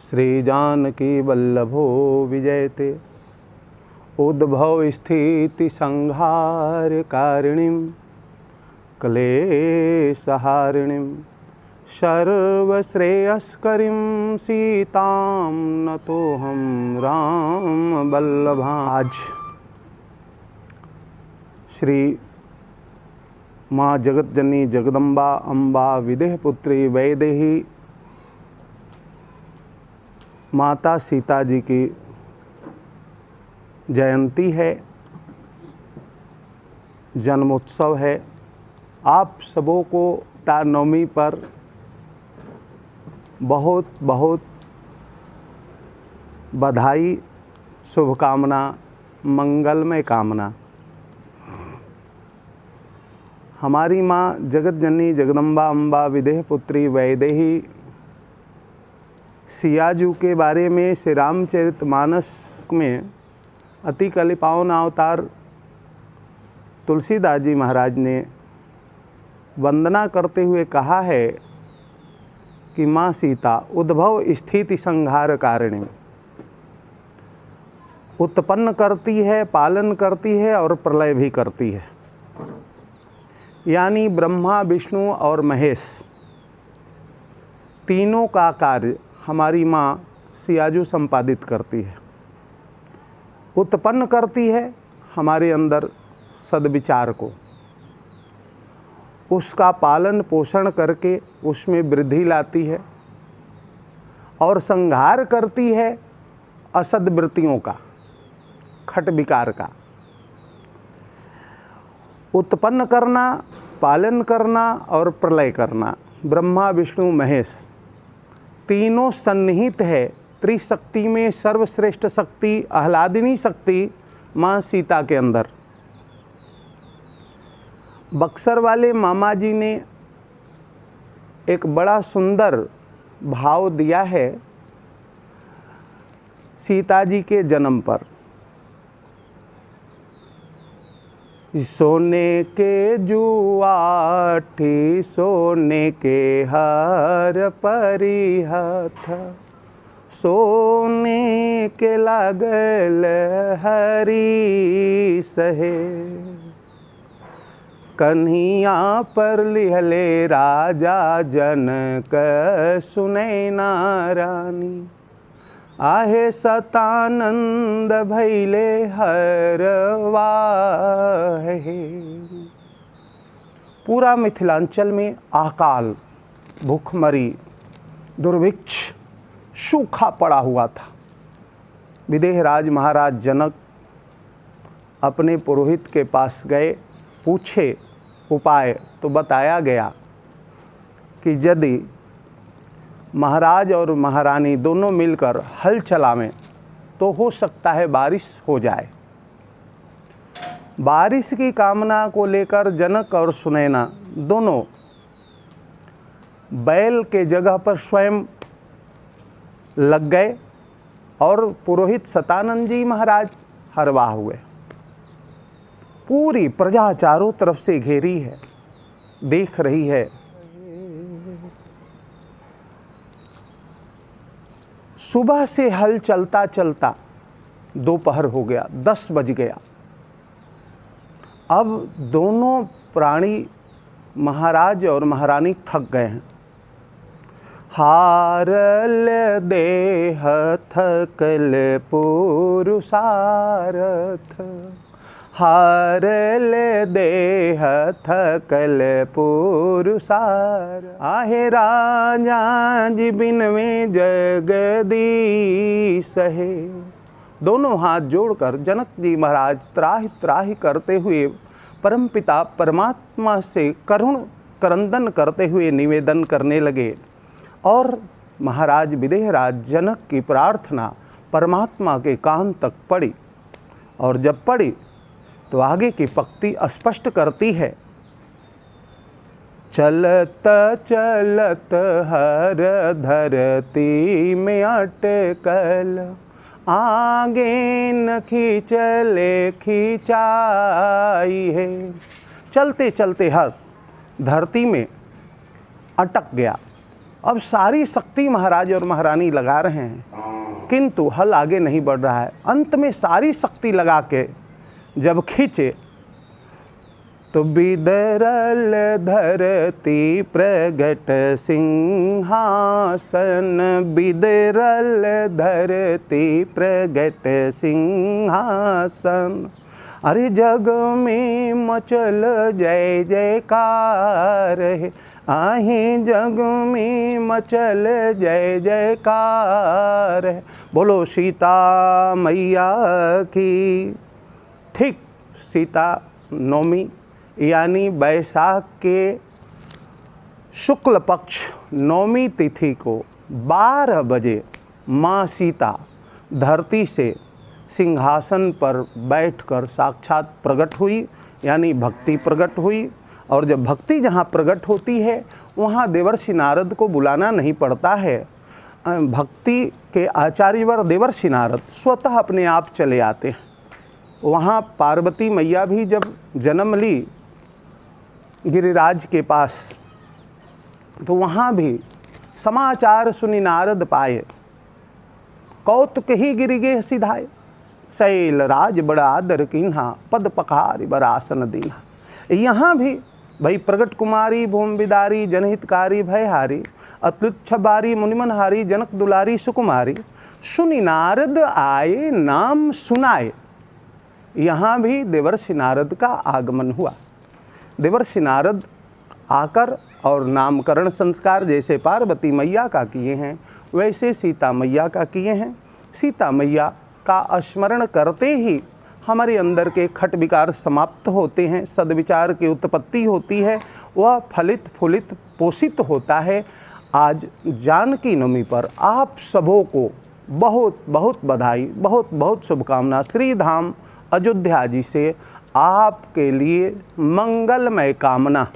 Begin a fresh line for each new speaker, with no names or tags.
श्री जानकी वल्लभो विजयते। उद्भव स्थिति संहार कारिणीं क्लेशहारिणीं सर्वश्रेयस्करीं सीतां नतोऽहं राम वल्लभा। आज श्री माँ जगतजननी जगदम्बा अम्बा विदेह पुत्री वैदेही माता सीता जी की जयंती है, जन्मोत्सव है। आप सबों को रामनवमी पर बहुत बहुत बधाई, शुभकामना, मंगलमय कामना। हमारी माँ जगतजननी जगदम्बा अम्बा विदेह पुत्री वैदेही सियाजू के बारे में श्री रामचरितमानस में अति कलिपावन अवतार तुलसीदास जी महाराज ने वंदना करते हुए कहा है कि माँ सीता उद्भव स्थिति संहार कारिणी, उत्पन्न करती है, पालन करती है और प्रलय भी करती है। यानी ब्रह्मा, विष्णु और महेश तीनों का कार्य हमारी माँ सियाजू संपादित करती है। उत्पन्न करती है हमारे अंदर सद्विचार को, उसका पालन पोषण करके उसमें वृद्धि लाती है, और संहार करती है असद्वृत्तियों का, खट विकार का। उत्पन्न करना, पालन करना और प्रलय करना, ब्रह्मा विष्णु महेश तीनों सन्निहित है त्रिशक्ति में। सर्वश्रेष्ठ शक्ति, आह्लादिनी शक्ति माँ सीता के अंदर। बक्सर वाले मामा जी ने एक बड़ा सुंदर भाव दिया है सीता जी के जन्म पर। सोने के जुआठी सोने के हार परिहाथ, सोने के लागल हरी सहे, कन्हिया पर लिहले राजा जनक सुनैना रानी, आहे सतानंद भैले हरवाहे। पूरा मिथिलांचल में अकाल, भूखमरी, दुर्भिक्ष, सूखा पड़ा हुआ था। विदेहराज महाराज जनक अपने पुरोहित के पास गए, पूछे उपाय, तो बताया गया कि यदि महाराज और महारानी दोनों मिलकर हल चलावें तो हो सकता है बारिश हो जाए। बारिश की कामना को लेकर जनक और सुनैना दोनों बैल के जगह पर स्वयं लग गए, और पुरोहित सतानंद जी महाराज हरवाह हुए। पूरी प्रजा चारों तरफ से घेरी है, देख रही है। सुबह से हल चलता चलता दोपहर हो गया, 10 बज गया। अब दोनों प्राणी महाराज और महारानी थक गए हैं। हारल देह थकल पुरुषार्थ, हारल देह थकल पुरुषार, आहे राजा जी बिनवे जगदीश है। दोनों हाथ जोड़कर जनक जी महाराज त्राहि त्राहि करते हुए परमपिता परमात्मा से करुण क्रंदन करते हुए निवेदन करने लगे, और महाराज विदेहराज जनक की प्रार्थना परमात्मा के कान तक पड़ी। और जब पड़ी तो आगे की पंक्ति स्पष्ट करती है, चलत चलत हर धरती में अटकल, आगे न खींचले खींचाई है। चलते चलते हर धरती में अटक गया, अब सारी शक्ति महाराज और महारानी लगा रहे हैं, किंतु हल आगे नहीं बढ़ रहा है। अंत में सारी शक्ति लगा के जब खींचे तो बिदरल धरती प्रगट सिंहासन, बिदरल धरती प्रगट सिंहासन। अरे जग में मचल जय जयकार है, आहे जग में मचल जय जयकार है। बोलो सीता मैया की। ठीक सीता नवमी यानी बैसाख के शुक्ल पक्ष नवमी तिथि को 12 बजे माँ सीता धरती से सिंहासन पर बैठकर साक्षात प्रकट हुई, यानी भक्ति प्रकट हुई। और जब भक्ति जहाँ प्रकट होती है वहाँ देवर्षि नारद को बुलाना नहीं पड़ता है। भक्ति के आचार्यवर देवर्षि नारद स्वतः अपने आप चले आते हैं। वहाँ पार्वती मैया भी जब जन्म ली गिरिराज के पास, तो वहाँ भी समाचार सुनि नारद पाए, कौतुक ही गिरिगे सिधाए। शैल राज बड़ा आदर कीन्हा, पद पखारी बरासन दीन्हा। यहाँ भी भाई प्रगट कुमारी भूम बिदारी जनहितकारी भयहारी, अत्युच्छ बारी मुनिमनहारी जनक दुलारी सुकुमारी, सुनि नारद आए नाम सुनाए। यहाँ भी देवर्षि नारद का आगमन हुआ। देवर्षि नारद आकर और नामकरण संस्कार जैसे पार्वती मैया का किए हैं वैसे सीता मैया का किए हैं। सीता मैया का स्मरण करते ही हमारे अंदर के खट विकार समाप्त होते हैं, सद्विचार की उत्पत्ति होती है, वह फलित फूलित पोषित होता है। आज जानकी नवमी पर आप सबों को बहुत बहुत बधाई, बहुत बहुत शुभकामना। श्री धाम अयोध्या जी से आपके लिए मंगलमय कामना।